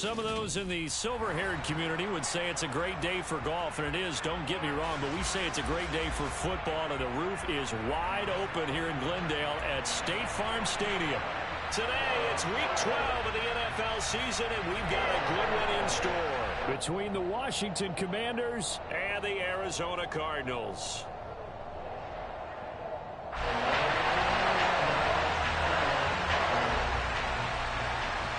Some of those in the silver-haired community would say it's a great day for golf, and it is, don't get me wrong, but we say it's a great day for football, and the roof is wide open here in Glendale at State Farm Stadium. Today, it's Week 12 of the NFL season, and we've got a good one in store between the Washington Commanders and the Arizona Cardinals.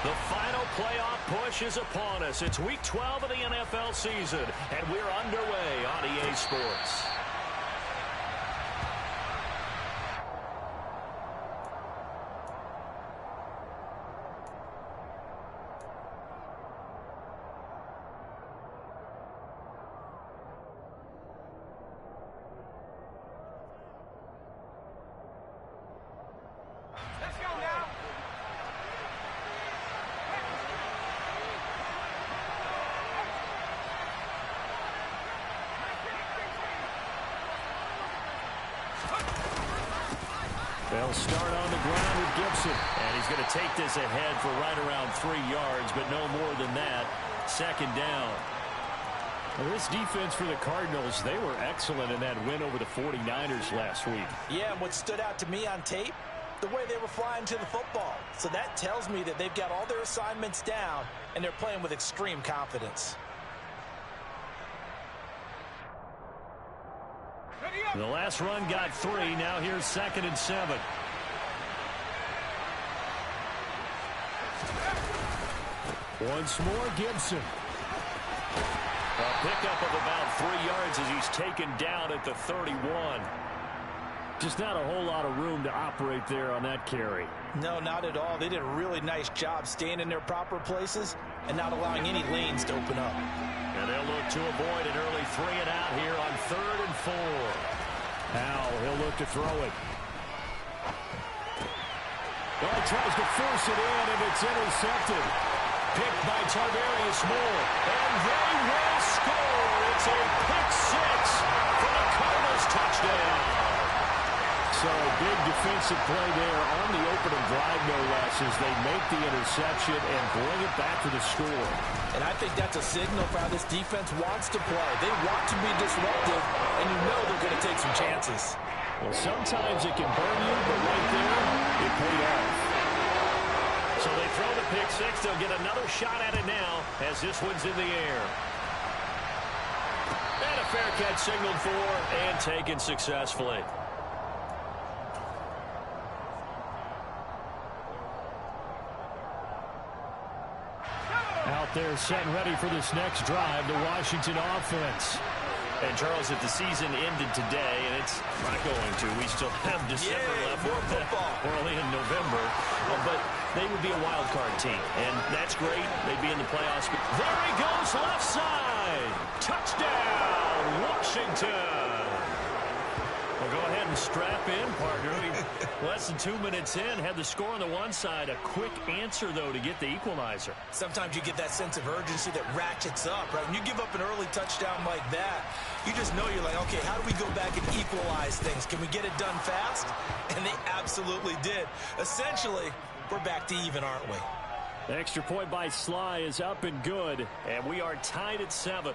The final playoff push is upon us. It's Week 12 of the NFL season, and we're underway on EA Sports. They'll start on the ground with Gibson. And he's going to take this ahead for right around 3 yards, but no more than that. Second down. Well, this defense for the Cardinals, they were excellent in that win over the 49ers last week. Yeah, and what stood out to me on tape, the way they were flying to the football. So that tells me that they've got all their assignments down, and they're playing with extreme confidence. The last run got 3. Now here's 2nd and 7. Once more, Gibson. A pickup of about 3 yards as he's taken down at the 31. Just not a whole lot of room to operate there on that carry. No, not at all. They did a really nice job staying in their proper places and not allowing any lanes to open up. And they'll look to avoid an early 3 and out here on 3rd and 4. Now he'll look to throw it. Well, he tries to force it in, and it's intercepted. Picked by Tarvarius Moore. And they will score. It's a pick 6 for the Cardinals touchdown. So a big defensive play there on the opening drive, no less, as they make the interception and bring it back to the score. And I think that's a signal for how this defense wants to play. They want to be disruptive, and you know they're going to take some chances. Well, sometimes it can burn you, but right there, it paid off. So they throw the pick 6. They'll get another shot at it now as this one's in the air. And a fair catch signaled for and taken successfully. Out there set and ready for this next drive, the Washington offense. And Charles, if the season ended today, and it's not going to, we still have December left. More football. We're only in November. But they would be a wild card team, and that's great. They'd be in the playoffs. There he goes, left side. Touchdown, Washington. Well, go ahead and strap in, partner. Less than 2 minutes in, had the score on the one side. A quick answer, though, to get the equalizer. Sometimes you get that sense of urgency that ratchets up, right? When you give up an early touchdown like that, you just know you're like, okay, how do we go back and equalize things? Can we get it done fast? And they absolutely did. Essentially, we're back to even, aren't we? The extra point by Sly is up and good, and we are tied at 7.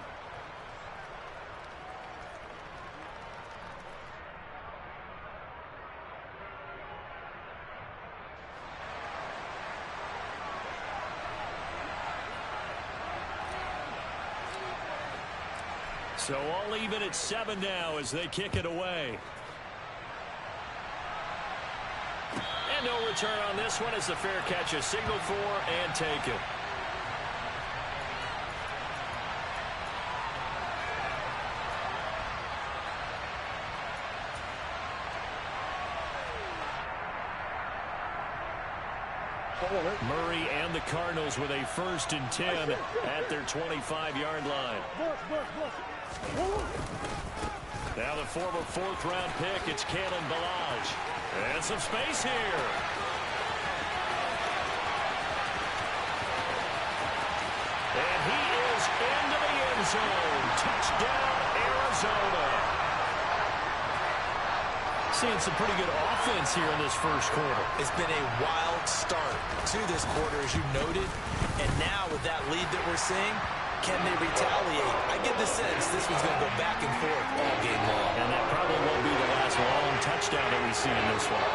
So all even at 7 now as they kick it away. And no return on this one as the fair catch is signaled for and taken. Murray and the Cardinals with a 1st and 10 at their 25-yard line. Now the former 4th-round pick, it's Kalen Ballage. And some space here. And he is into the end zone. Touchdown, Arizona. seeing some pretty good offense here in this first quarter. It's been a wild start to this quarter, as you noted. And now with that lead that we're seeing, can they retaliate? I get the sense this one's going to go back and forth all game long. And that probably won't be the last long touchdown that we see in this one.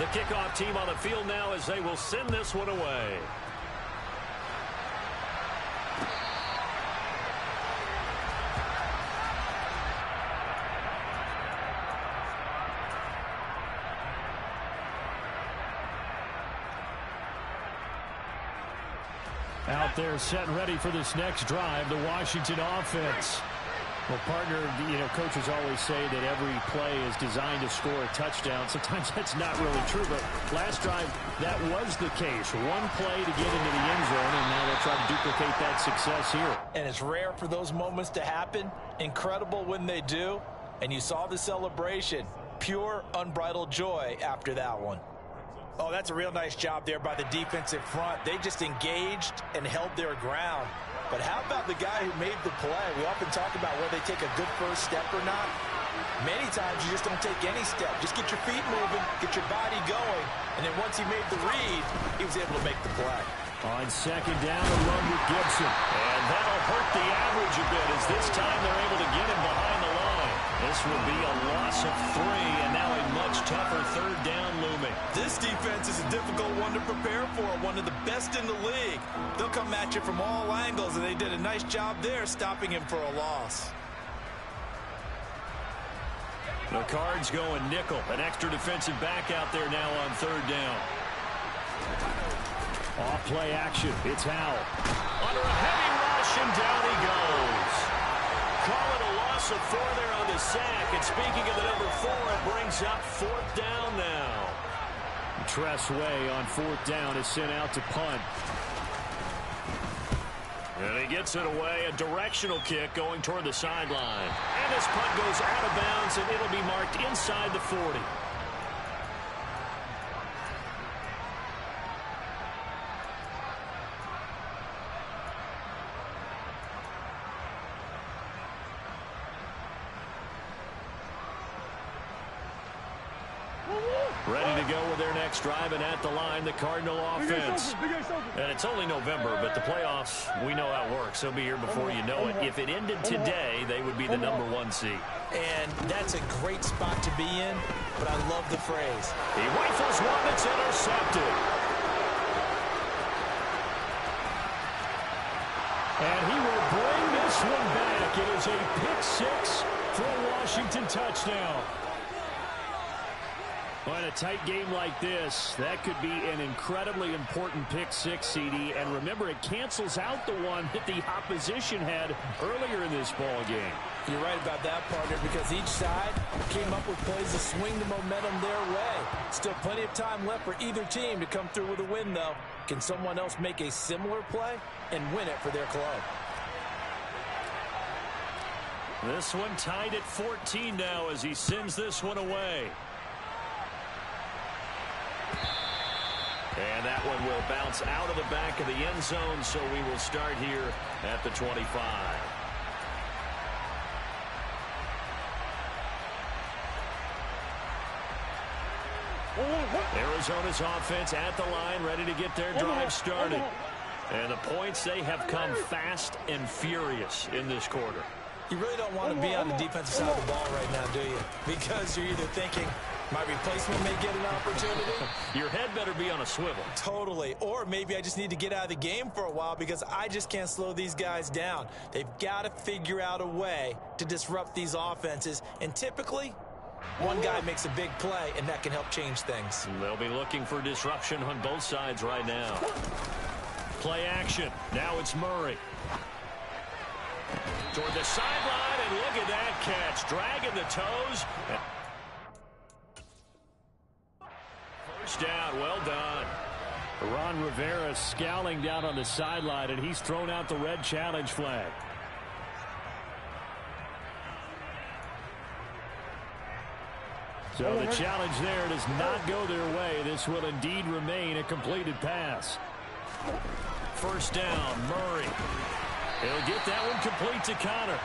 The kickoff team on the field now as they will send this one away. Out there set and ready for this next drive, the Washington offense. Well, partner, coaches always say that every play is designed to score a touchdown. Sometimes that's not really true, but last drive, that was the case. One play to get into the end zone, and now they'll try to duplicate that success here. And it's rare for those moments to happen. Incredible when they do. And you saw the celebration. Pure, unbridled joy after that one. Oh, that's a real nice job there by the defensive front. They just engaged and held their ground. But how about the guy who made the play? We often talk about whether they take a good first step or not. Many times you just don't take any step. Just get your feet moving, get your body going. And then once he made the read, he was able to make the play. On second down, a run with Gibson. And that'll hurt the average a bit as this time they're able to get him behind the line. This will be a loss of 3, and now a much tougher third down looming. This defense is a difficult one to prepare for, one of the best in the league. They'll come at you from all angles, and they did a nice job there stopping him for a loss. The Cards going nickel. An extra defensive back out there now on third down. Off play action. It's Howell. Under a heavy rush, and down he goes. Call it a loss of 4 there on the sack. And speaking of the number 4, it brings up fourth down now. Tress Way on fourth down is sent out to punt. And he gets it away. A directional kick going toward the sideline. And this punt goes out of bounds, and it'll be marked inside the 40. Ready to go with their next drive, and at the line, the Cardinal offense. And it's only November, but the playoffs, we know how it works. They'll be here before you know it. If it ended today, they would be the number 1 seed. And that's a great spot to be in, but I love the phrase. He rifles one that's intercepted. And he will bring this one back. It is a pick 6 for a Washington touchdown. Well, in a tight game like this, that could be an incredibly important pick 6, CD. And remember, it cancels out the one that the opposition had earlier in this ball game. You're right about that, partner, because each side came up with plays to swing the momentum their way. Still plenty of time left for either team to come through with a win, though. Can someone else make a similar play and win it for their club? This one tied at 14 now as he sends this one away. And that one will bounce out of the back of the end zone, so we will start here at the 25. Arizona's offense at the line, ready to get their drive started. And the points, they have come fast and furious in this quarter. You really don't want to be on the defensive side of the ball right now, do you? Because you're either thinking, my replacement may get an opportunity. Your head better be on a swivel. Totally. Or maybe I just need to get out of the game for a while because I just can't slow these guys down. They've got to figure out a way to disrupt these offenses. And typically, one guy makes a big play, and that can help change things. They'll be looking for disruption on both sides right now. Play action. Now it's Murray. Toward the sideline, and look at that catch. Dragging the toes. First down, well done. Ron Rivera scowling down on the sideline, and he's thrown out the red challenge flag. So the challenge there does not go their way. This will indeed remain a completed pass. First down, Murray. He'll get that one complete to Connor.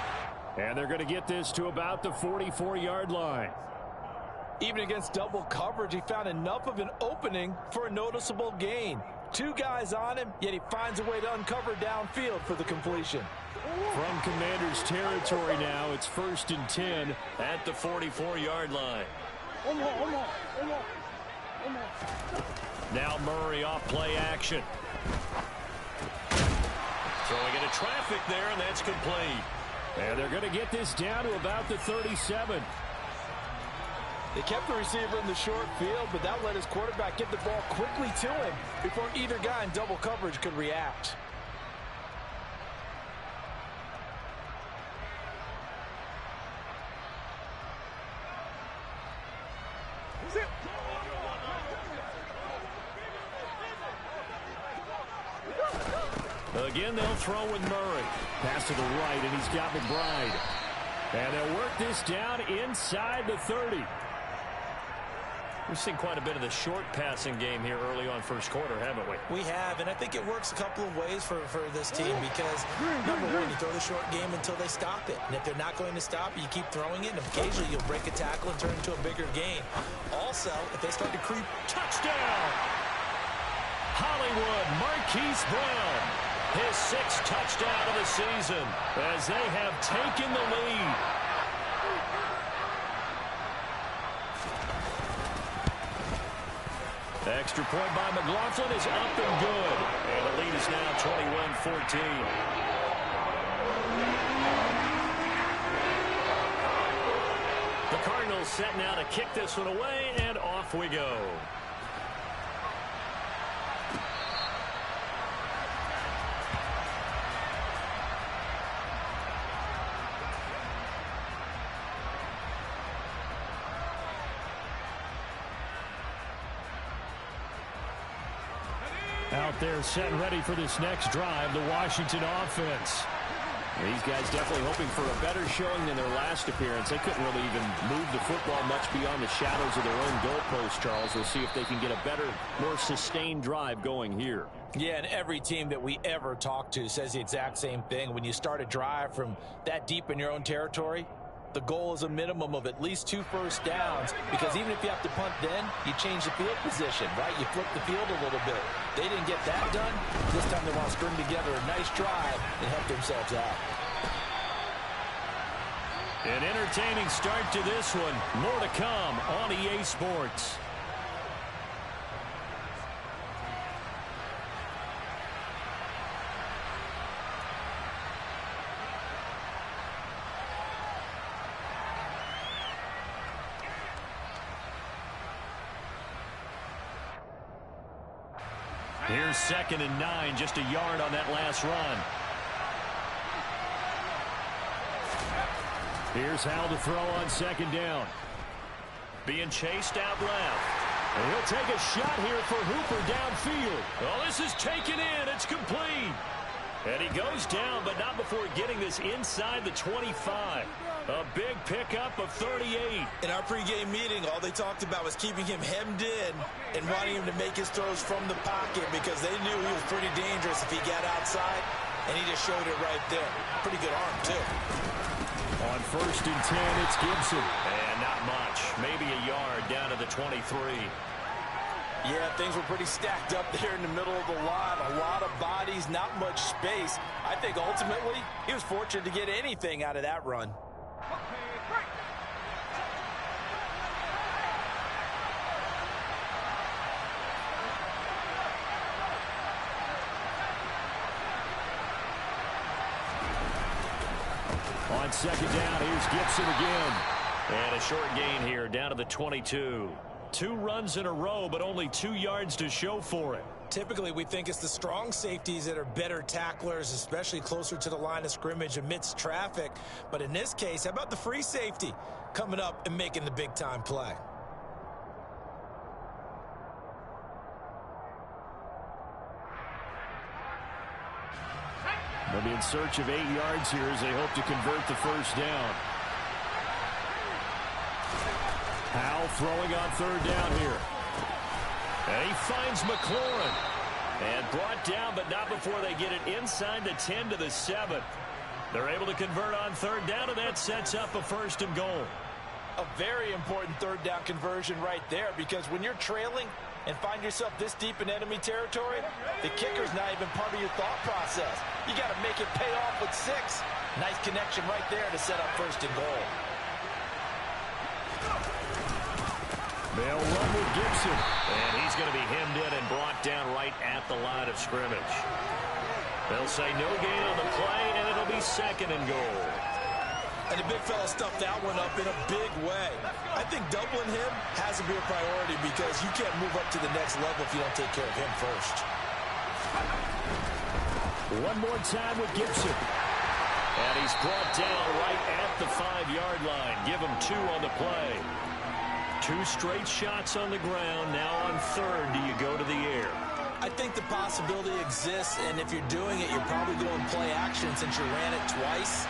And they're going to get this to about the 44-yard line. Even against double coverage, he found enough of an opening for a noticeable gain. 2 guys on him, yet he finds a way to uncover downfield for the completion. From Commander's territory now, it's 1st and 10 at the 44-yard line. Now Murray off play action. Throwing into traffic there, and that's complete. And they're going to get this down to about the 37. They kept the receiver in the short field, but that let his quarterback get the ball quickly to him before either guy in double coverage could react. Again, they'll throw with Murray. Pass to the right, and he's got McBride. And they'll work this down inside the 30. We've seen quite a bit of the short passing game here early on first quarter, haven't we? We have, and I think it works a couple of ways for this team because, number one, you throw the short game until they stop it. And if they're not going to stop it, you keep throwing it, and occasionally you'll break a tackle and turn it into a bigger gain. Also, if they start to creep, touchdown! Hollywood, Marquise Brown, his 6th touchdown of the season as they have taken the lead. Extra point by McLaughlin is up and good. And the lead is now 21-14. The Cardinals set now to kick this one away, and off we go. Out there set and ready for this next drive, the Washington offense. These guys definitely hoping for a better showing than their last appearance. They couldn't really even move the football much beyond the shadows of their own goalpost, Charles. We'll see if they can get a better, more sustained drive going here. Yeah, and every team that we ever talk to says the exact same thing. When you start a drive from that deep in your own territory, the goal is a minimum of at least 2 first downs, because even if you have to punt then, you change the field position, right? You flip the field a little bit. They didn't get that done. This time they want to string together a nice drive and help themselves out. An entertaining start to this one. More to come on EA Sports. Here's 2nd and 9, just a yard on that last run. Here's Hal to throw on 2nd down. Being chased out left. And he'll take a shot here for Hooper downfield. Well, this is taken in. It's complete. And he goes down, but not before getting this inside the 25. A big pickup of 38. In our pregame meeting, all they talked about was keeping him hemmed in and wanting him to make his throws from the pocket because they knew he was pretty dangerous if he got outside, and he just showed it right there. Pretty good arm, too. On 1st and 10, it's Gibson. And not much. Maybe a yard down to the 23. Yeah, things were pretty stacked up there in the middle of the line. A lot of bodies, not much space. I think ultimately he was fortunate to get anything out of that run. On 2nd down, here's Gibson again. And a short gain here, down to the 22. 2 runs in a row, but only 2 yards to show for it. Typically, we think it's the strong safeties that are better tacklers, especially closer to the line of scrimmage amidst traffic. But in this case, how about the free safety coming up and making the big-time play? They'll be in search of 8 yards here as they hope to convert the 1st down. Howell throwing on 3rd down here. And he finds McLaurin. And brought down, but not before they get it inside the 10 to the 7. They're able to convert on third down, and that sets up a 1st and goal. A very important third down conversion right there, because when you're trailing and find yourself this deep in enemy territory, the kicker's not even part of your thought process. You got to make it pay off with 6. Nice connection right there to set up 1st and goal. They'll run with Gibson, and he's going to be hemmed in and brought down right at the line of scrimmage. They'll say no gain on the play, and it'll be 2nd and goal. And the big fella stuffed that one up in a big way. I think doubling him has to be a priority, because you can't move up to the next level if you don't take care of him first. One more time with Gibson. And he's brought down right at the 5-yard line. Give him 2 on the play. 2 straight shots on the ground. Now on 3rd, do you go to the air? I think the possibility exists, and if you're doing it, you're probably going play action since you ran it twice.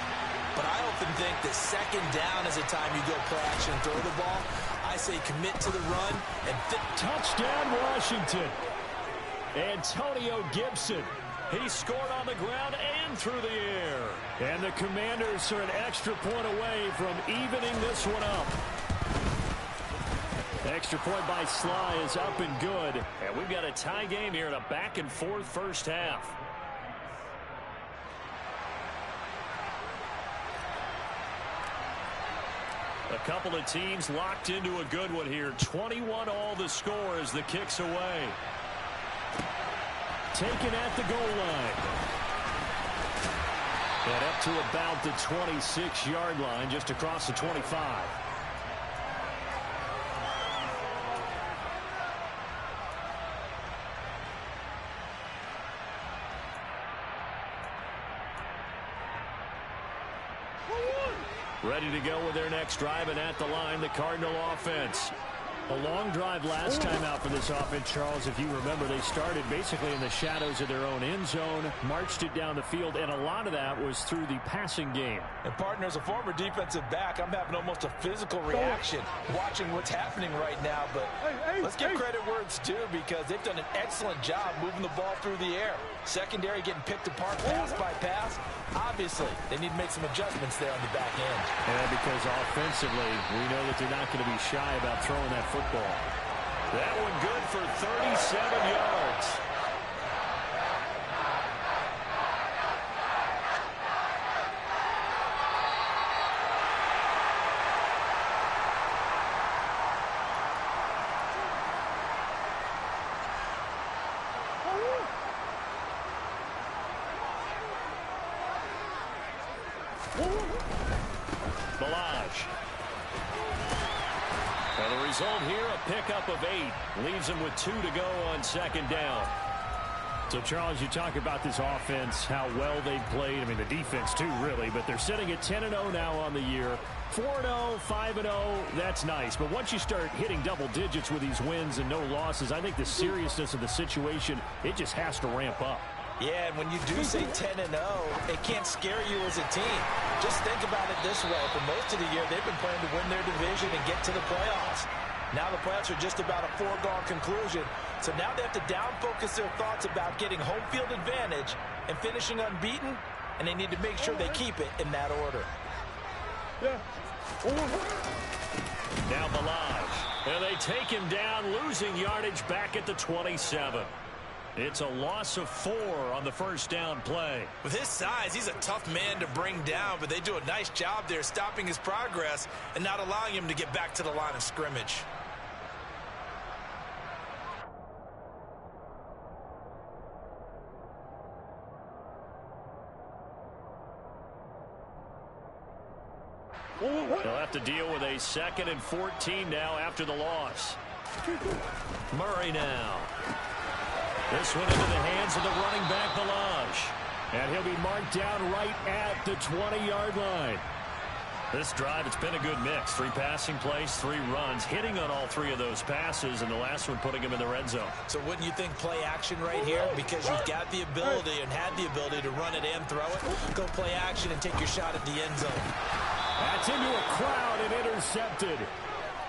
But I often think that 2nd down is the time you go play action and throw the ball. I say commit to the run and touchdown Washington. Antonio Gibson. He scored on the ground and through the air. And the Commanders are an extra point away from evening this one up. Extra point by Sly is up and good. And we've got a tie game here in a back-and-forth first half. A couple of teams locked into a good one here. 21 all the score as the kick's away. Taken at the goal line. And up to about the 26-yard line, just across the 25. Ready to go with their next drive, and at the line, the Cardinal offense. A long drive last time out for this offense, Charles. If you remember, they started basically in the shadows of their own end zone, marched it down the field, and a lot of that was through the passing game. And, partner, as a former defensive back, I'm having almost a physical reaction watching what's happening right now. But let's give credit where it's due, because they've done an excellent job moving the ball through the air. Secondary getting picked apart pass by pass. Obviously, they need to make some adjustments there on the back end. And because offensively, we know that they're not going to be shy about throwing that football. That one good for 37 yards. And the result here, a pickup of 8. Leaves them with 2 to go on 2nd down. So, Charles, you talk about this offense, how well they've played. I mean, the defense, too, really. But they're sitting at 10-0 now on the year. 4-0, 5-0, that's nice. But once you start hitting double digits with these wins and no losses, I think the seriousness of the situation, it just has to ramp up. Yeah, and when you do say 10-0, it can't scare you as a team. Just think about it this way. For most of the year, they've been playing to win their division and get to the playoffs. Now the playoffs are just about a foregone conclusion. So now they have to down-focus their thoughts about getting home field advantage and finishing unbeaten, and they need to make sure they keep it in that order. Now Balaj. And they take him down, losing yardage back at the 27. It's a loss of 4 on the first down play. With his size, he's a tough man to bring down, but they do a nice job there stopping his progress and not allowing him to get back to the line of scrimmage. They'll have to deal with a 2nd and 14 now after the loss. Murray now. This one into the hands of the running back, Balaj. And he'll be marked down right at the 20-yard line. This drive, it's been a good mix. 3 passing plays, 3 runs, hitting on all 3 of those passes, and the last one putting him in the red zone. So wouldn't you think play action right here? Because you've got the ability and had the ability to run it and throw it. Go play action and take your shot at the end zone. That's into a crowd and intercepted.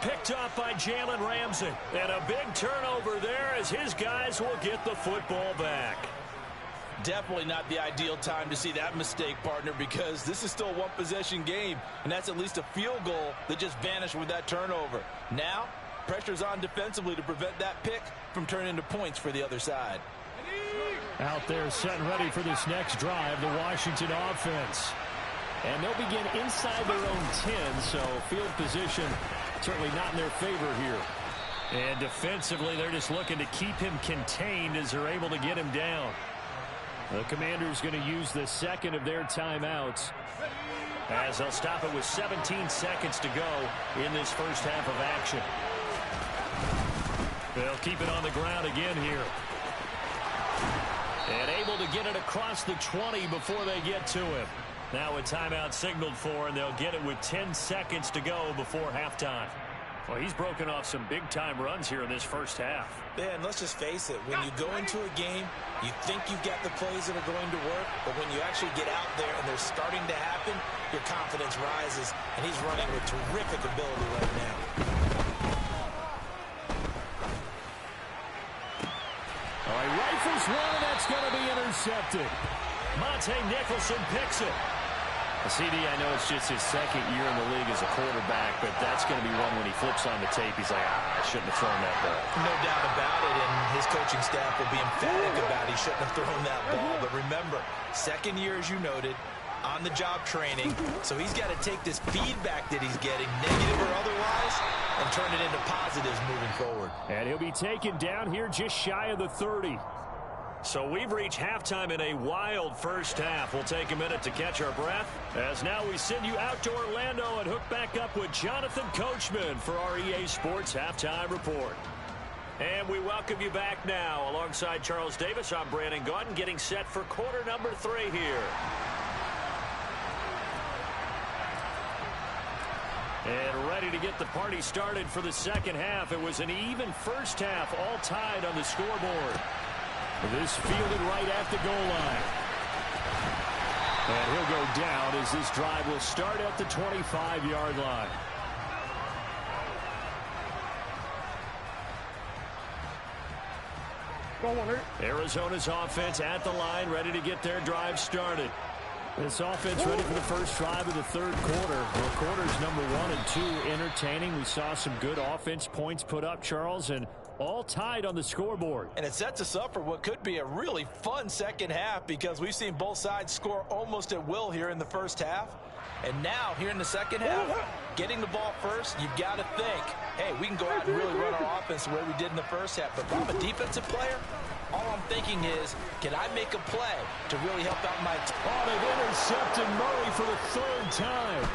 Picked up by Jalen Ramsey. And a big turnover there as his guys will get the football back. Definitely not the ideal time to see that mistake, partner, because this is still a one-possession game, and that's at least a field goal that just vanished with that turnover. Now, pressure's on defensively to prevent that pick from turning into points for the other side. Out there setting ready for this next drive, the Washington offense. And they'll begin inside their own 10, so field position certainly not in their favor here. And defensively, they're just looking to keep him contained as they're able to get him down. The Commanders going to use the second of their timeouts as they'll stop it with 17 seconds to go in this first half of action. They'll keep it on the ground again here. And able to get it across the 20 before they get to him. Now a timeout signaled for, and they'll get it with 10 seconds to go before halftime. Well, he's broken off some big-time runs here in this first half. Yeah, and let's just face it. When you go into a game, you think you've got the plays that are going to work, but when you actually get out there and they're starting to happen, your confidence rises, and he's running with terrific ability right now. All right, rifles one, and that's going to be intercepted. Monte Nicholson picks it. CD, I know it's just his second year in the league as a quarterback, but that's going to be one when he flips on the tape, he's like, I shouldn't have thrown that ball. No doubt about it, and his coaching staff will be emphatic about he shouldn't have thrown that ball. But remember, second year, as you noted, on-the-job training, so he's got to take this feedback that he's getting, negative or otherwise, and turn it into positives moving forward. And he'll be taken down here just shy of the 30. So we've reached halftime in a wild first half. We'll take a minute to catch our breath, as now we send you out to Orlando and hook back up with Jonathan Coachman for our EA Sports Halftime Report. And we welcome you back now. Alongside Charles Davis, I'm Brandon Gaudin, getting set for quarter number 3 here. And ready to get the party started for the second half. It was an even first half, all tied on the scoreboard. This fielded right at the goal line. And he'll go down as this drive will start at the 25-yard line. Arizona's offense at the line, ready to get their drive started. This offense ready for the first drive of the third quarter. Well, quarters number 1 and 2 entertaining. We saw some good offense points put up, Charles, and all tied on the scoreboard. And it sets us up for what could be a really fun second half, because we've seen both sides score almost at will here in the first half. And now, here in the second half, getting the ball first, you've got to think, hey, we can go out and really run our offense the way we did in the first half. But if I'm a defensive player, all I'm thinking is, can I make a play to really help out my team? Oh, they've intercepted Murray for the 3rd time.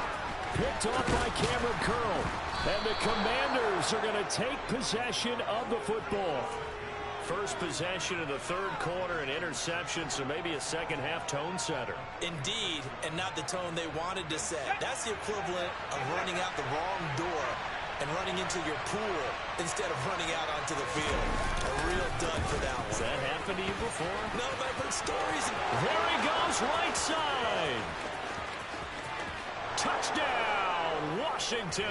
Picked off by Cameron Curl. And the Commanders are going to take possession of the football. First possession of the third quarter, an interception, so maybe a second half tone setter. Indeed, and not the tone they wanted to set. That's the equivalent of running out the wrong door and running into your pool instead of running out onto the field. A real dud for that one. Has that happened to you before? No, but I've heard stories. There he goes, right side. Touchdown, Washington.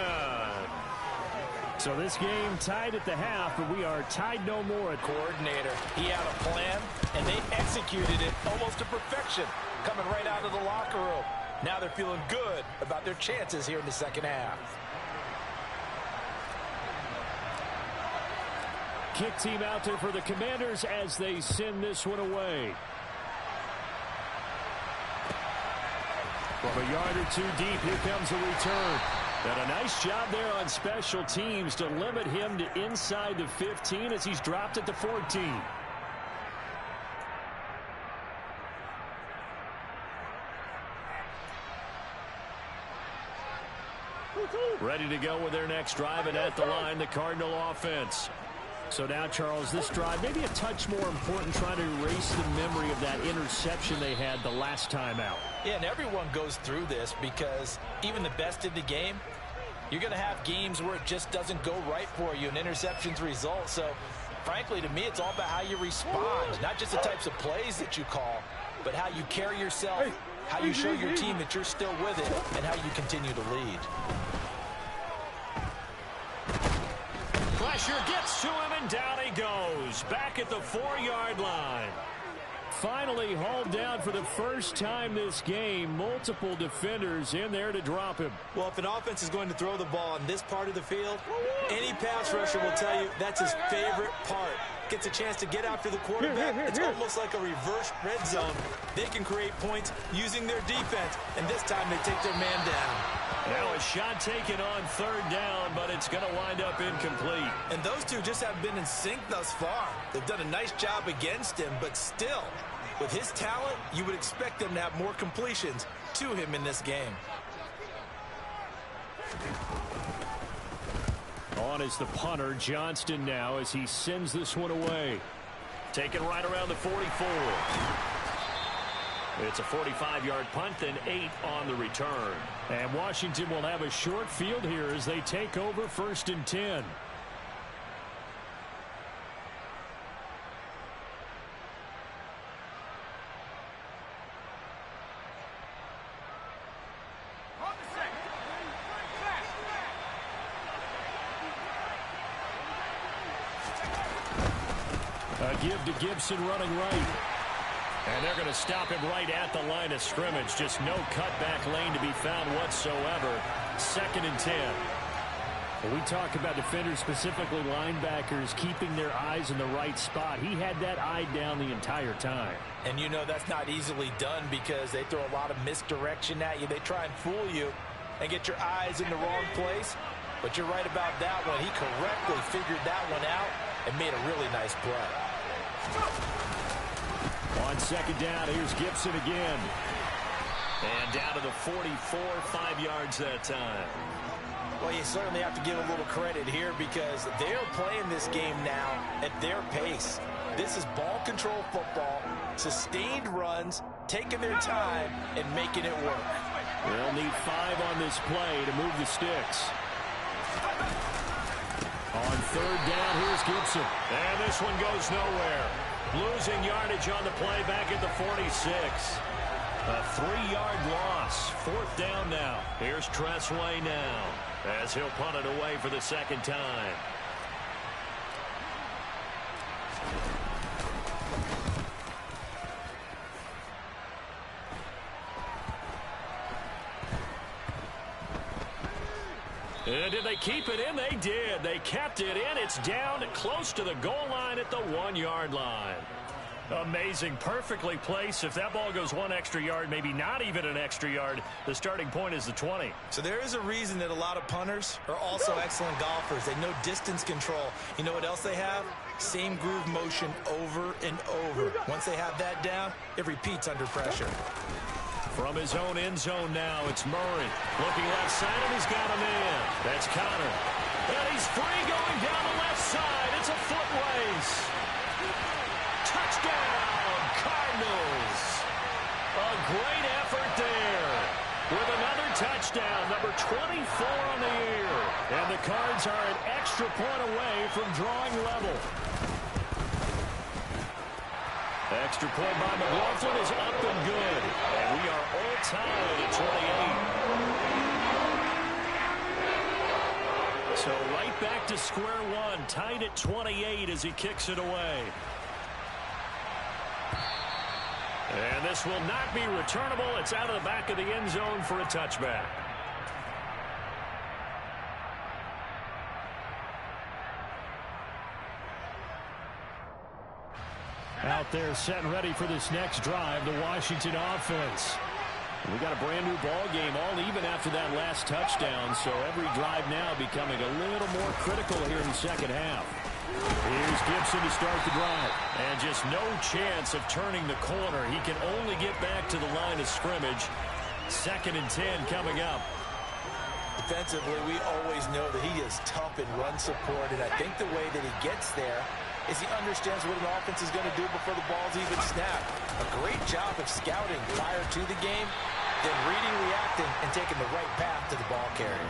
So this game tied at the half, but we are tied no more. Coordinator, he had a plan, and they executed it almost to perfection, coming right out of the locker room. Now they're feeling good about their chances here in the second half. Kick team out there for the Commanders as they send this one away. From a yard or 2 deep, here comes a return. And a nice job there on special teams to limit him to inside the 15 as he's dropped at the 14. Ready to go with their next drive, and at the line, the Cardinal offense. So now, Charles, this drive maybe a touch more important, trying to erase the memory of that interception they had the last time out. Yeah, and everyone goes through this, because even the best in the game, you're going to have games where it just doesn't go right for you, and interceptions result. So, frankly, to me, it's all about how you respond, not just the types of plays that you call, but how you carry yourself, how you show your team that you're still with it, and how you continue to lead. Pressure gets to him, and down he goes. Back at the 4-yard line. finally hauled down for the first time this game. Multiple defenders in there to drop him. Well, if an offense is going to throw the ball on this part of the field, any pass rusher will tell you that's his favorite part. Gets a chance to get after the quarterback. It's almost like a reverse red zone. They can create points using their defense, and this time they take their man down. Now a shot taken on third down, but it's going to wind up incomplete. And those two just have been in sync thus far. They've done a nice job against him, but still, with his talent, you would expect them to have more completions to him in this game. On is the punter, Johnston now, as he sends this one away. Taken right around the 44. It's a 45-yard punt, then 8 on the return. And Washington will have a short field here as they take over 1st and 10. A give to Gibson running right. And they're going to stop him right at the line of scrimmage. Just no cutback lane to be found whatsoever. 2nd and 10. When we talk about defenders, specifically linebackers, keeping their eyes in the right spot, he had that eye down the entire time. And you know that's not easily done because they throw a lot of misdirection at you. They try and fool you and get your eyes in the wrong place. But you're right about that one. He correctly figured that one out and made a really nice play. On 2nd down, here's Gibson again. And down to the 44, 5 yards that time. Well, you certainly have to give a little credit here because they're playing this game now at their pace. This is ball control football, sustained runs, taking their time, and making it work. They'll need 5 on this play to move the sticks. On 3rd down, here's Gibson. And this one goes nowhere. Losing yardage on the play back at the 46. A 3-yard loss. 4th down now. Here's Tressway now as he'll punt it away for the 2nd time. And did they keep it in? They did. They kept it in. It's down close to the goal line at the 1-yard line. Amazing. Perfectly placed. If that ball goes 1 extra yard, maybe not even an extra yard, the starting point is the 20. So there is a reason that a lot of punters are also excellent golfers. They know distance control. You know what else they have? Same groove motion over and over. Once they have that down, it repeats under pressure. From his own end zone now, it's Murray. Looking left side, and he's got a man. That's Connor. And he's free going down the left side. It's a foot race. Touchdown, Cardinals. A great effort there. With another touchdown, number 24 on the year. And the Cards are an extra point away from drawing level. Extra point by McLaughlin is up and good. And we are all tied at 28. So right back to square one, tied at 28 as he kicks it away. And this will not be returnable. It's out of the back of the end zone for a touchback. Out there set and ready for this next drive, the Washington offense. We got a brand new ball game, all even after that last touchdown, so every drive now becoming a little more critical here in the second half. Here's Gibson to start the drive. And just no chance of turning the corner. He can only get back to the line of scrimmage. 2nd and 10 coming up. Defensively, we always know that he is tough in run support, and I think the way that he gets there is he understands what an offense is going to do before the ball's even snapped. A great job of scouting prior to the game, then reading, reacting, and taking the right path to the ball carrier.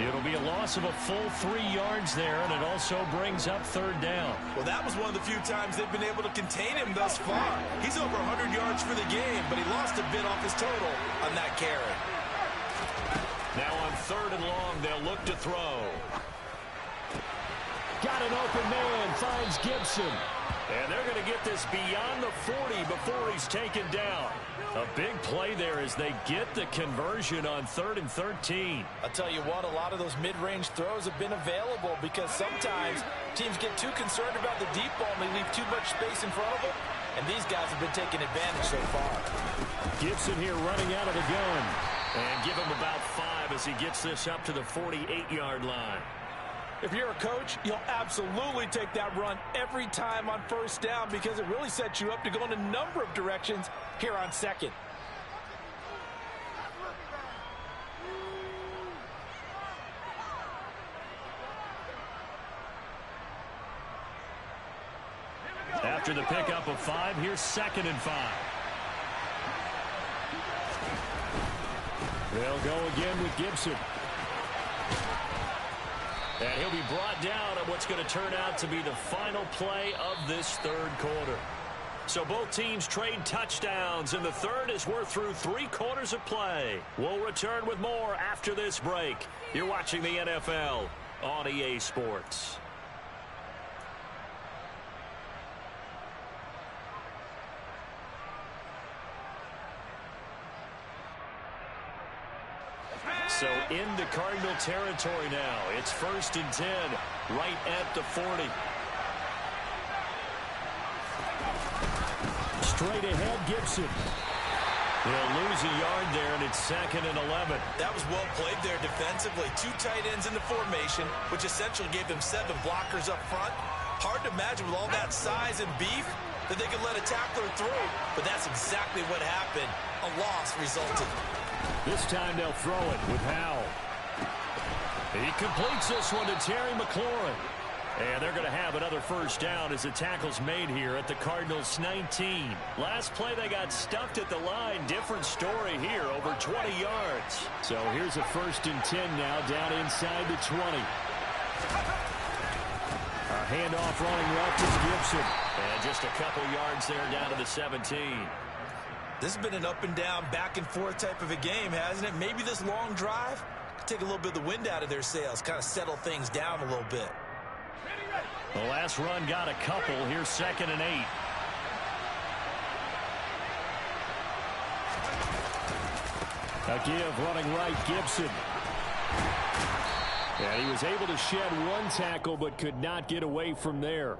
It'll be a loss of a full 3 yards there, and it also brings up 3rd down. Well, that was one of the few times they've been able to contain him thus far. He's over 100 yards for the game, but he lost a bit off his total on that carry. Now on 3rd and long, they'll look to throw. Got an open man, finds Gibson. And they're going to get this beyond the 40 before he's taken down. A big play there as they get the conversion on 3rd and 13. I'll tell you what, a lot of those mid-range throws have been available because sometimes teams get too concerned about the deep ball and they leave too much space in front of them. And these guys have been taking advantage so far. Gibson here running out of the gun. And give him about 5 as he gets this up to the 48-yard line. If you're a coach, you'll absolutely take that run every time on 1st down because it really sets you up to go in a number of directions here on 2nd. After the pickup of 5, here's 2nd and 5. They'll go again with Gibson. And he'll be brought down at what's going to turn out to be the final play of this 3rd quarter. So both teams trade touchdowns in the 3rd as we're through 3 quarters of play. We'll return with more after this break. You're watching the NFL on EA Sports. So into Cardinal territory now. It's 1st and 10, right at the 40. Straight ahead, Gibson. He'll lose a yard there, and it's 2nd and 11. That was well played there defensively. 2 tight ends in the formation, which essentially gave them 7 blockers up front. Hard to imagine with all that size and beef that they could let a tackler through, but that's exactly what happened. A loss resulted. This time they'll throw it with Howell. He completes this one to Terry McLaurin. And they're going to have another 1st down as the tackle's made here at the Cardinals' 19. Last play they got stuffed at the line. Different story here, over 20 yards. So here's a 1st and 10 now down inside the 20. A handoff running left is Gibson. And just a couple yards there down to the 17. This has been an up and down, back and forth type of a game, hasn't it? Maybe this long drive could take a little bit of the wind out of their sails, kind of settle things down a little bit. The last run got a couple. Here's 2nd and 8. A give running right, Gibson. And he was able to shed 1 tackle but could not get away from there.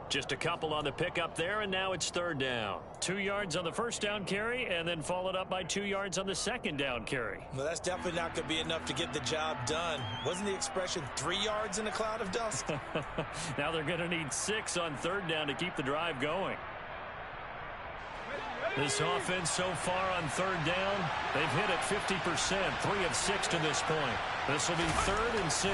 Just a couple on the pickup there, and now it's 3rd down. 2 yards on the 1st down carry, and then followed up by 2 yards on the 2nd down carry. Well, that's definitely not going to be enough to get the job done. Wasn't the expression 3 yards in a cloud of dust? Now they're going to need 6 on 3rd down to keep the drive going. This offense so far on 3rd down, they've hit it 50%, 3 of 6 to this point. This will be 3rd and 6.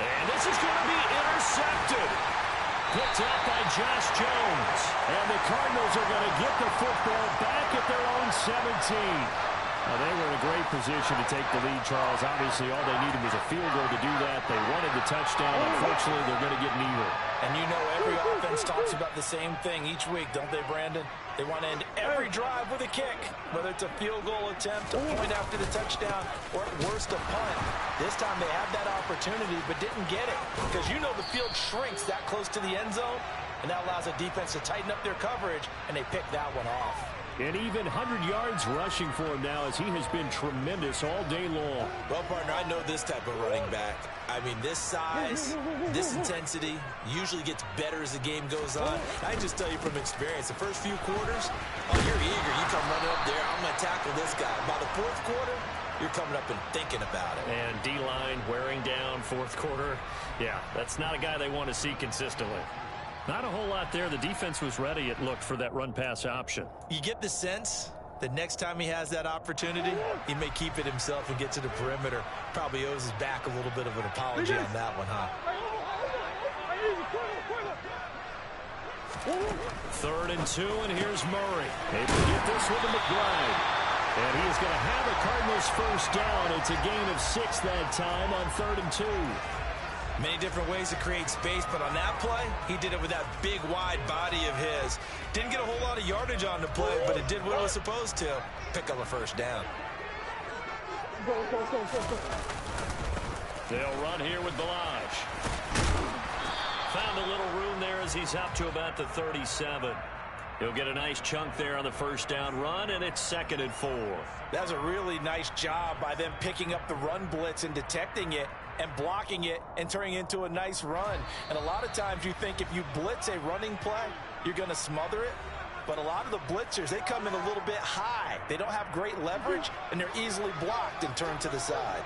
And this is going to be intercepted. Picked up by Josh Jones. And the Cardinals are going to get the football back at their own 17. Well, they were in a great position to take the lead, Charles. Obviously, all they needed was a field goal to do that. They wanted the touchdown. Unfortunately, they're going to get neither. And you know every offense talks about the same thing each week, don't they, Brandon? They want to end every drive with a kick, whether it's a field goal attempt, a point after the touchdown, or at worst a punt. This time they had that opportunity but didn't get it because you know the field shrinks that close to the end zone, and that allows the defense to tighten up their coverage, and they pick that one off. And even 100 yards rushing for him now as he has been tremendous all day long. Well, partner, I know this type of running back. I mean, this size, this intensity usually gets better as the game goes on. I just tell you from experience, the first few quarters, oh, you're eager. You come running up there, I'm going to tackle this guy. By the 4th quarter, you're coming up and thinking about it. And D-line wearing down 4th quarter. Yeah, that's not a guy they want to see consistently. Not a whole lot there. The defense was ready, it looked, for that run-pass option. You get the sense that next time he has that opportunity, he may keep it himself and get to the perimeter. Probably owes his back a little bit of an apology on that one, huh? 3rd and 2, and here's Murray. Able to get this with a McBride. And he's going to have a Cardinals 1st down. It's a gain of 6 that time on 3rd and 2. Many different ways to create space, but on that play, he did it with that big, wide body of his. Didn't get a whole lot of yardage on the play, but it did what it was supposed to. Pick up a 1st down. They'll run here with Balaj. Found a little room there as he's up to about the 37. He'll get a nice chunk there on the first down run, and it's 2nd and 4. That's a really nice job by them picking up the run blitz and detecting it and blocking it and turning it into a nice run. And a lot of times you think if you blitz a running play, you're going to smother it. But a lot of the blitzers, they come in a little bit high. They don't have great leverage, and they're easily blocked and turned to the side.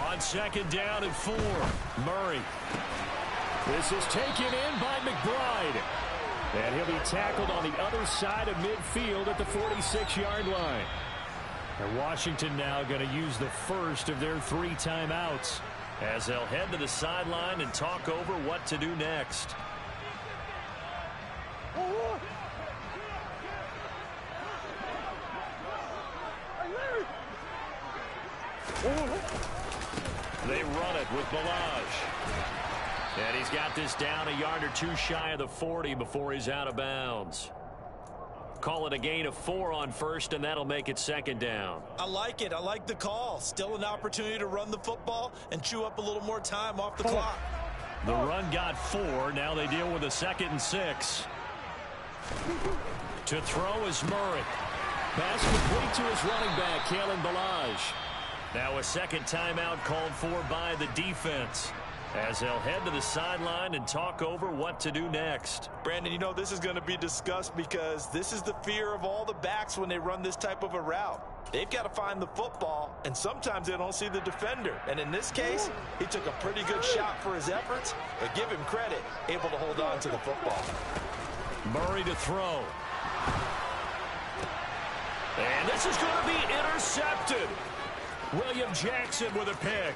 On 2nd down and 4, Murray. This is taken in by McBride. And he'll be tackled on the other side of midfield at the 46-yard line. And Washington now going to use the first of their 3 timeouts as they'll head to the sideline and talk over what to do next. They run it with Balaj. And he's got this down a yard or 2 shy of the 40 before he's out of bounds. Call it a gain of 4 on first, and that'll make it 2nd down. I like it. I like the call. Still an opportunity to run the football and chew up a little more time off the clock. The run got 4. Now they deal with a 2nd and 6. To throw is Murray. Pass complete to his running back, Kalen Balaj. Now a 2nd timeout called for by the defense, as they'll head to the sideline and talk over what to do next. Brandon, you know this is going to be discussed because this is the fear of all the backs when they run this type of a route. They've got to find the football, and sometimes they don't see the defender. And in this case, he took a pretty good shot for his efforts, but give him credit, able to hold on to the football. Murray to throw. And this is going to be intercepted. William Jackson with a pick.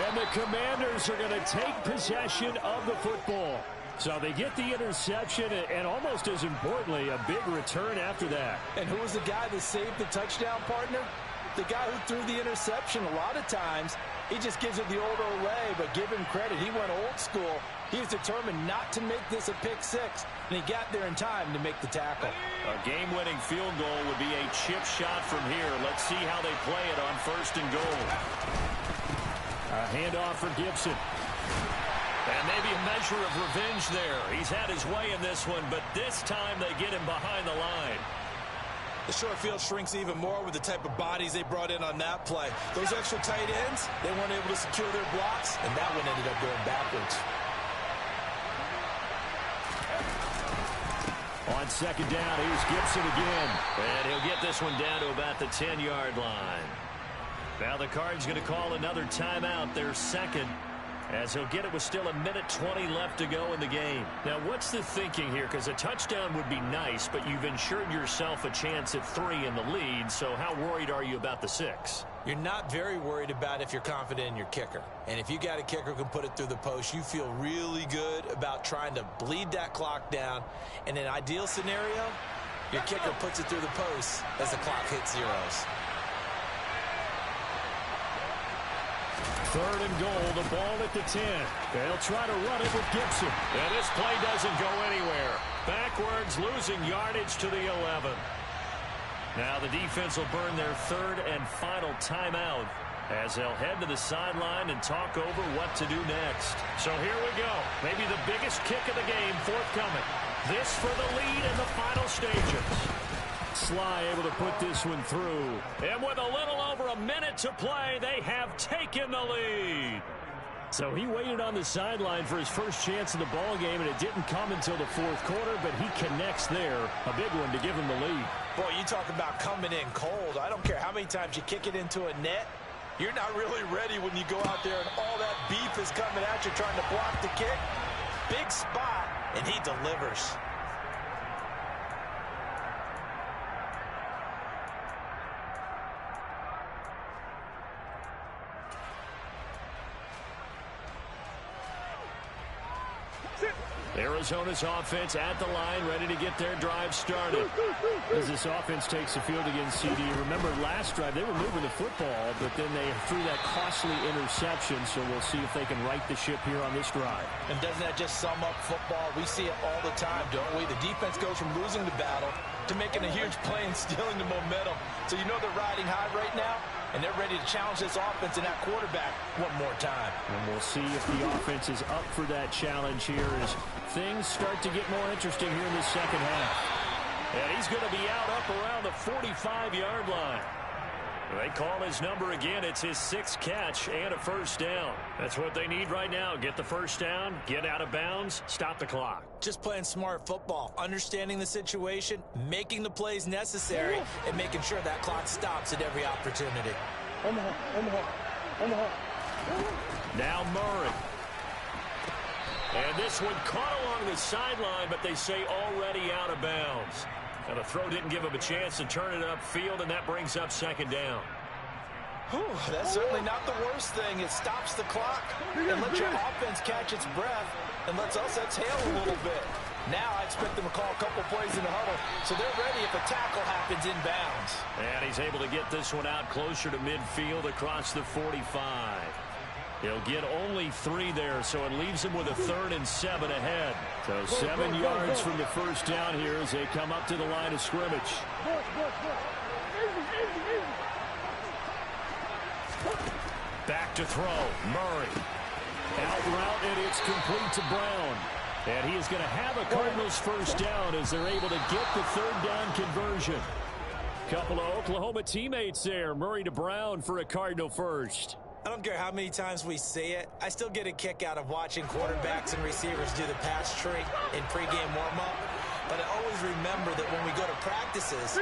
And the Commanders are going to take possession of the football. So they get the interception, and almost as importantly, a big return after that. And who was the guy that saved the touchdown, partner? The guy who threw the interception. A lot of times, he just gives it the old Olay, but give him credit. He went old school. He was determined not to make this a pick 6, and he got there in time to make the tackle. A game-winning field goal would be a chip shot from here. Let's see how they play it on 1st and goal. A handoff for Gibson. And maybe a measure of revenge there. He's had his way in this one, but this time they get him behind the line. The short field shrinks even more with the type of bodies they brought in on that play. Those extra tight ends, they weren't able to secure their blocks, and that one ended up going backwards. On 2nd down, here's Gibson again. And he'll get this one down to about the 10-yard line. Now the Cards going to call another timeout, their 2nd, as he'll get it with still 1:20 left to go in the game. Now, what's the thinking here? Because a touchdown would be nice, but you've ensured yourself a chance at 3 in the lead, so how worried are you about the 6? You're not very worried about if you're confident in your kicker. And if you got a kicker who can put it through the post, you feel really good about trying to bleed that clock down. In an ideal scenario, your kicker puts it through the post as the clock hits zeros. 3rd and goal, the ball at the 10. They'll try to run it with Gibson. And this play doesn't go anywhere. Backwards, losing yardage to the 11. Now the defense will burn their 3rd and final timeout as they'll head to the sideline and talk over what to do next. So here we go. Maybe the biggest kick of the game forthcoming. This for the lead in the final stages. Sly able to put this one through. And with a little over a minute to play, they have taken the lead. So he waited on the sideline for his first chance of the ball game, and it didn't come until the 4th quarter, but he connects there. A big one to give him the lead. Boy, you talk about coming in cold. I don't care how many times you kick it into a net. You're not really ready when you go out there and all that beef is coming at you trying to block the kick. Big spot, and he delivers. Arizona's offense at the line, ready to get their drive started. As this offense takes the field against CD, remember last drive they were moving the football, but then they threw that costly interception, so we'll see if they can right the ship here on this drive. And doesn't that just sum up football? We see it all the time, don't we? The defense goes from losing the battle to making a huge play and stealing the momentum. So you know they're riding high right now, and they're ready to challenge this offense and that quarterback one more time. And we'll see if the offense is up for that challenge here as things start to get more interesting here in the second half. And he's going to be out up around the 45-yard line. They call his number again. It's his 6th catch and a first down. That's what they need right now. Get the first down, get out of bounds, stop the clock. Just playing smart football, understanding the situation, making the plays necessary, and making sure that clock stops at every opportunity. Now Murray. And this one caught along the sideline, but they say already out of bounds. And the throw didn't give him a chance to turn it upfield, and that brings up second down. Whew, that's certainly not the worst thing. It stops the clock and lets your offense catch its breath and lets us exhale a little bit. Now I expect them to call a couple plays in the huddle, so they're ready if a tackle happens inbounds. And he's able to get this one out closer to midfield across the 45. He'll get only 3 there, so it leaves him with a 3rd and 7 ahead. So 7 yards from the first down here as they come up to the line of scrimmage. Back to throw. Murray. Out route, and it's complete to Brown. And he is going to have a Cardinals first down as they're able to get the 3rd down conversion. Couple of Oklahoma teammates there. Murray to Brown for a Cardinal first. I don't care how many times we see it. I still get a kick out of watching quarterbacks and receivers do the pass tree in pregame warm-up. But I always remember that when we go to practices,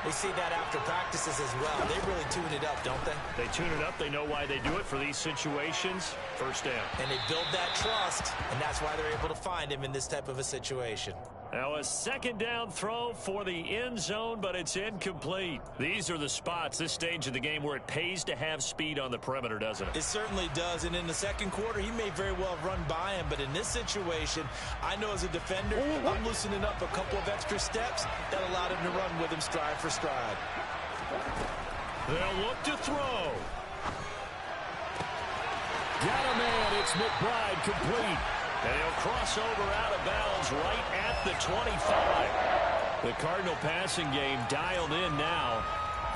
we see that after practices as well. They really tune it up, don't they? They tune it up. They know why they do it for these situations. First down. And they build that trust, and that's why they're able to find him in this type of a situation. Now a second down throw for the end zone, but it's incomplete. These are the spots, this stage of the game, where it pays to have speed on the perimeter, doesn't it? It certainly does, and in the second quarter, he may very well have run by him, but in this situation, I know as a defender, I'm loosening up a couple of extra steps that allowed him to run with him stride for stride. They'll look to throw. Got a man, it's McBride, complete. And he'll cross over out of bounds right at the 25. The Cardinal passing game dialed in now.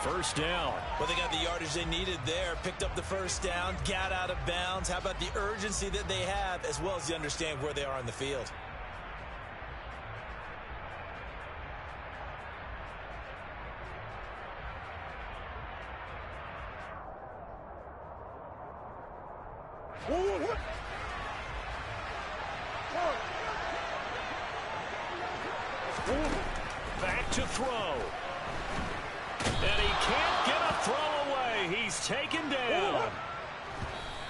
First down. Well, they got the yardage they needed there. Picked up the first down, got out of bounds. How about the urgency that they have, as well as the understand where they are on the field? Back to throw. And he can't get a throw away. He's taken down.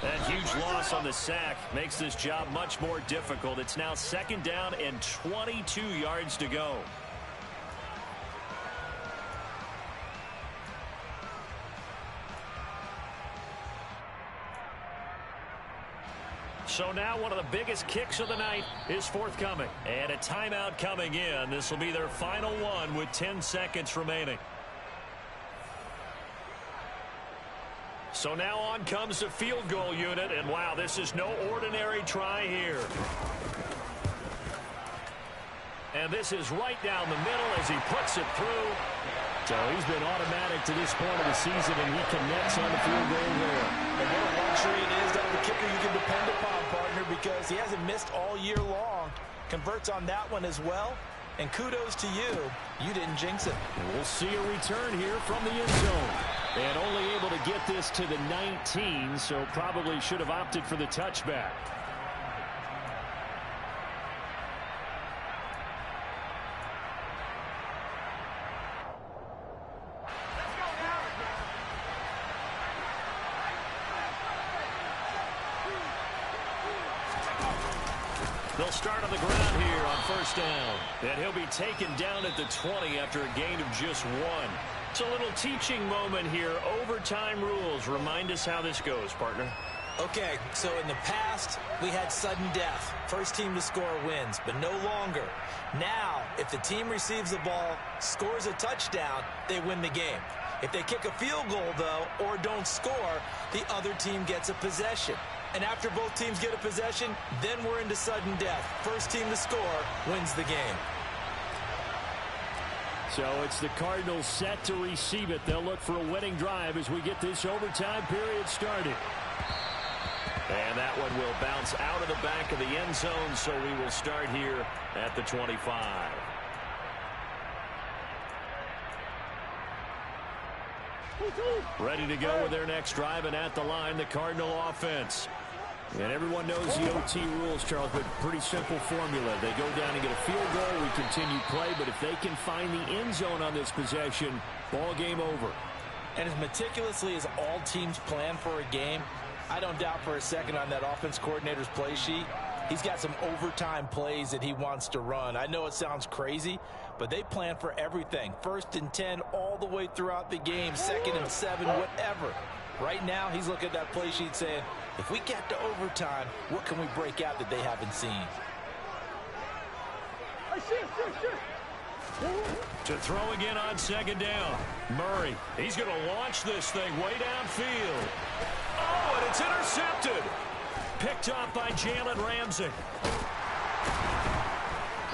That huge loss on the sack makes this job much more difficult. It's now second down and 22 yards to go. So now one of the biggest kicks of the night is forthcoming. And a timeout coming in. This will be their final one with 10 seconds remaining. So now on comes the field goal unit. And wow, this is no ordinary try here. And this is right down the middle as he puts it through. So he's been automatic to this point of the season, and he connects on the field goal there. And what a luxury it is to have a kicker you can depend upon, partner, because he hasn't missed all year long. Converts on that one as well. And kudos to you. You didn't jinx it. And we'll see a return here from the end zone. And only able to get this to the 19, so probably should have opted for the touchback. They'll start on the ground here on first down. And he'll be taken down at the 20 after a gain of just 1. It's a little teaching moment here. Overtime rules. Remind us how this goes, partner. Okay, so in the past, we had sudden death. First team to score wins, but no longer. Now, if the team receives the ball, scores a touchdown, they win the game. If they kick a field goal, though, or don't score, the other team gets a possession. And after both teams get a possession, then we're into sudden death. First team to score wins the game. So it's the Cardinals set to receive it. They'll look for a winning drive as we get this overtime period started. And that one will bounce out of the back of the end zone, so we will start here at the 25. Ready to go with their next drive, and at the line, the Cardinal offense. And everyone knows the OT rules, Charles, but pretty simple formula. They go down and get a field goal, we continue play, but if they can find the end zone on this possession, ball game over. And as meticulously as all teams plan for a game, I don't doubt for a second on that offense coordinator's play sheet, he's got some overtime plays that he wants to run. I know it sounds crazy, but they plan for everything. 1st and 10 all the way throughout the game, 2nd and 7, whatever. Right now, he's looking at that play sheet saying, if we get to overtime, what can we break out that they haven't seen? To throw again on 2nd down. Murray, he's going to launch this thing way downfield. Oh, and it's intercepted. Picked off by Jalen Ramsey.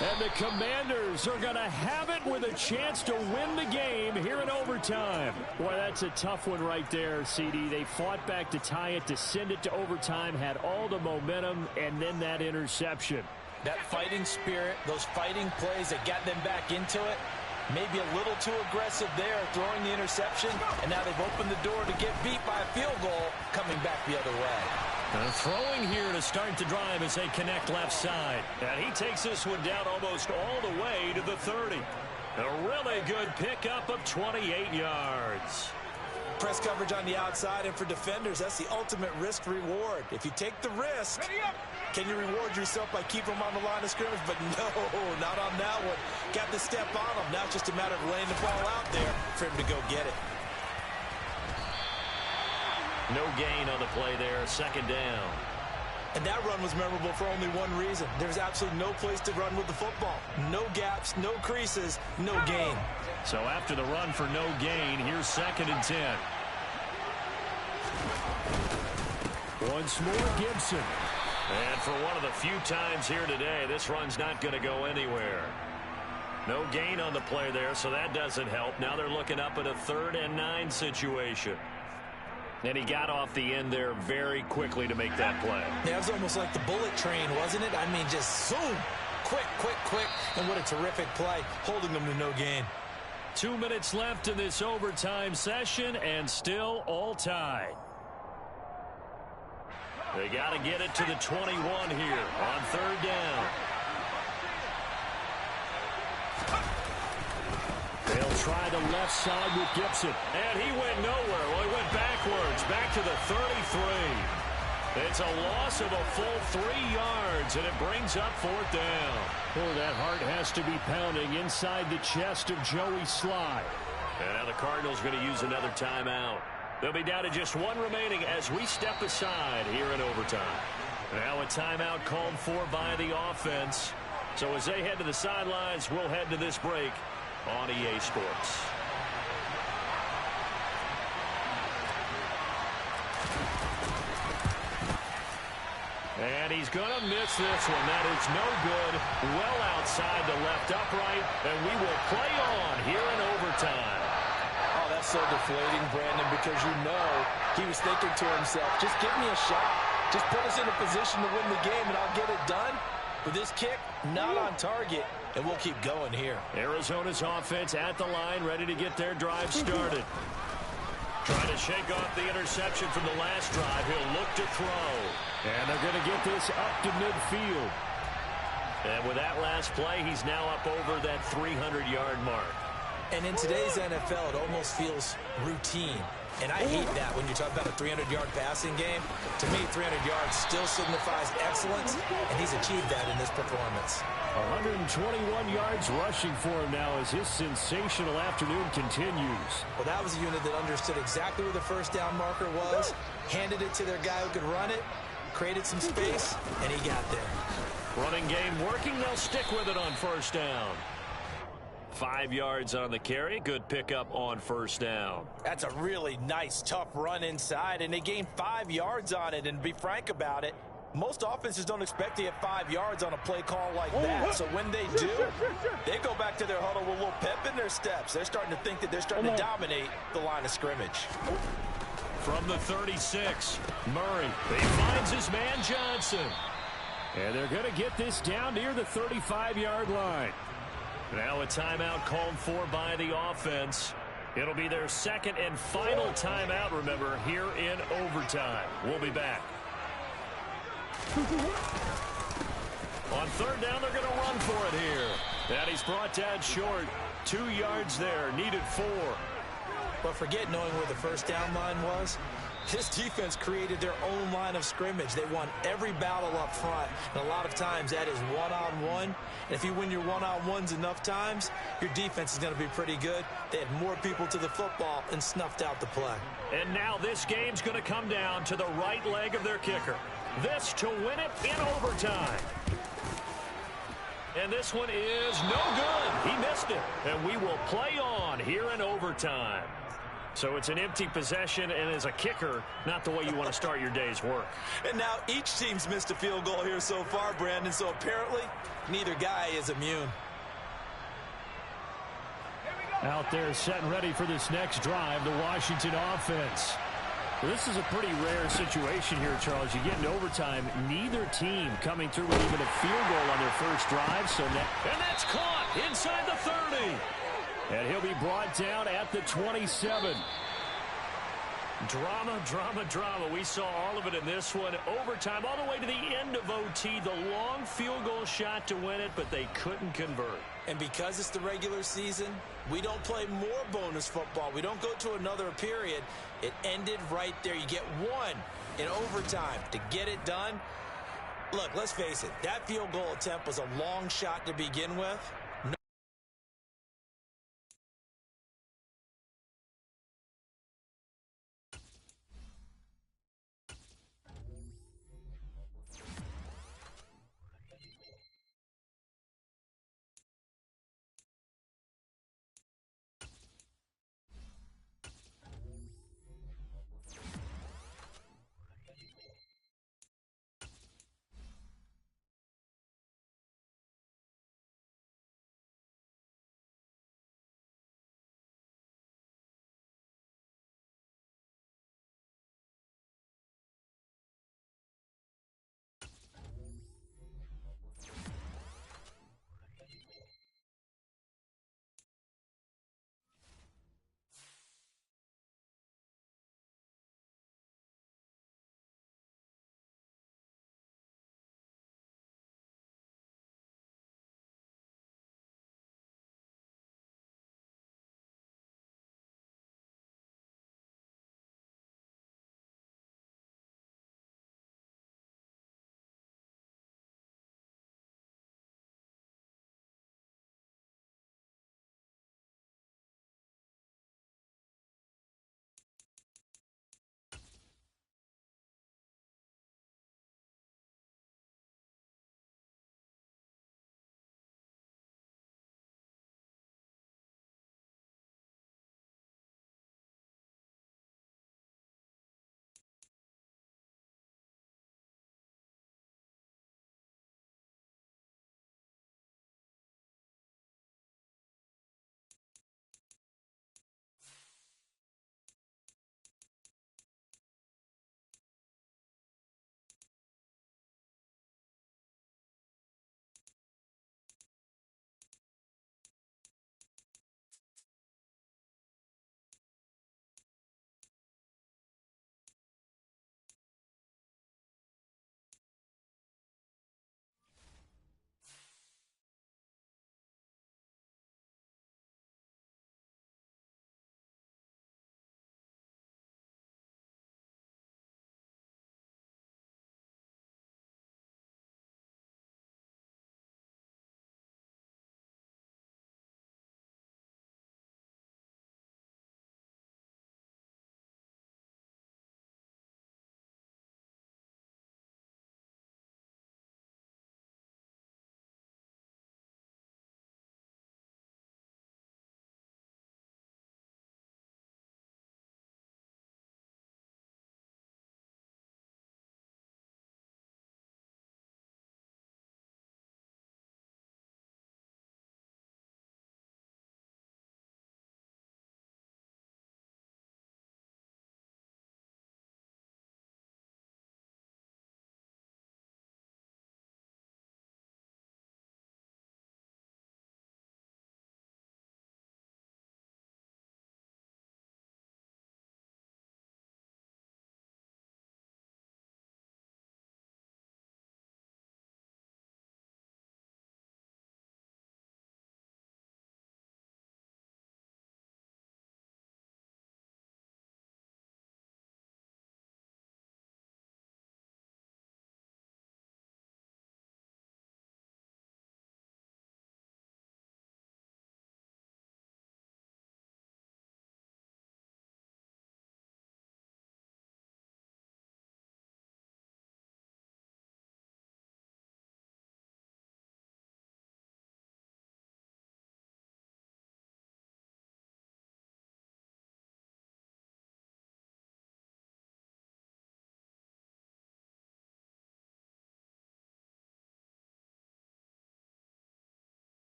And the Commanders are going to have it with a chance to win the game here in overtime. Boy, that's a tough one right there, CD. They fought back to tie it, to send it to overtime, had all the momentum, and then that interception. That fighting spirit, those fighting plays that got them back into it, maybe a little too aggressive there, throwing the interception, and now they've opened the door to get beat by a field goal, coming back the other way. Throwing here to start the drive as they connect left side. And he takes this one down almost all the way to the 30. A really good pickup of 28 yards. Press coverage on the outside, and for defenders, that's the ultimate risk-reward. If you take the risk, can you reward yourself by keeping them on the line of scrimmage? But no, not on that one. Got the step on them. Now it's just a matter of laying the ball out there for him to go get it. No gain on the play there, 2nd down. And that run was memorable for only one reason. There's absolutely no place to run with the football. No gaps, no creases, no gain. So after the run for no gain, here's 2nd and 10. Once more, Gibson. And for one of the few times here today, this run's not going to go anywhere. No gain on the play there, so that doesn't help. Now they're looking up at a 3rd and 9 situation. And he got off the end there very quickly to make that play. Yeah, it was almost like the bullet train, wasn't it? I mean, just zoom. Quick, quick, quick. And what a terrific play, holding them to no gain. 2 minutes left in this overtime session, and still all tied. They got to get it to the 21 here on 3rd down. They'll try the left side with Gibson. And he went nowhere. Well, he went backwards, back to the 33. It's a loss of a full 3 yards, and it brings up 4th down. Oh, that heart has to be pounding inside the chest of Joey Sly. And now the Cardinals are going to use another timeout. They'll be down to just 1 remaining as we step aside here in overtime. Now a timeout called for by the offense. So as they head to the sidelines, we'll head to this break on EA Sports. And he's going to miss this one. That is no good. Well outside the left upright, and we will play on here in overtime. Oh, that's so deflating, Brandon, because you know he was thinking to himself, just give me a shot. Just put us in a position to win the game, and I'll get it done. With this kick, not on target, and we'll keep going here. Arizona's offense at the line, ready to get their drive started. Trying to shake off the interception from the last drive. He'll look to throw. And they're going to get this up to midfield. And with that last play, he's now up over that 300-yard mark. And in today's NFL, it almost feels routine. And I hate that when you're talking about a 300-yard passing game. To me, 300 yards still signifies excellence, and he's achieved that in this performance. 121 yards rushing for him now as his sensational afternoon continues. Well, that was a unit that understood exactly where the first down marker was, handed it to their guy who could run it, created some space, and he got there. Running game working. They'll stick with it on first down. 5 yards on the carry. Good pickup on first down. That's a really nice, tough run inside, and they gained 5 yards on it. And to be frank about it, most offenses don't expect to get 5 yards on a play call like that. So when they do, they go back to their huddle with a little pep in their steps. They're starting to think that they're starting to dominate the line of scrimmage. From the 36, Murray. He finds his man Johnson. And they're going to get this down near the 35-yard line. Now a timeout called for by the offense. It'll be their second and final timeout, remember, here in overtime. We'll be back. On third down, they're going to run for it here. And he's brought down short. 2 yards there, needed 4. But forget knowing where the first down line was. This defense created their own line of scrimmage. They won every battle up front. And a lot of times that is one-on-one. And if you win your one-on-ones enough times, your defense is going to be pretty good. They had more people to the football and snuffed out the play. And now this game's going to come down to the right leg of their kicker. This to win it in overtime. And this one is no good. He missed it. And we will play on here in overtime. So it's an empty possession, and as a kicker, not the way you want to start your day's work. And now each team's missed a field goal here so far, Brandon, so apparently neither guy is immune. Out there set and ready for this next drive, the Washington offense. Well, this is a pretty rare situation here, Charles. You get in overtime, neither team coming through with even a field goal on their first drive. And that's caught inside the 30. And he'll be brought down at the 27. Drama, drama, drama. We saw all of it in this one. Overtime all the way to the end of OT. The long field goal shot to win it, but they couldn't convert. And because it's the regular season, we don't play more bonus football. We don't go to another period. It ended right there. You get one in overtime to get it done. Look, let's face it. That field goal attempt was a long shot to begin with.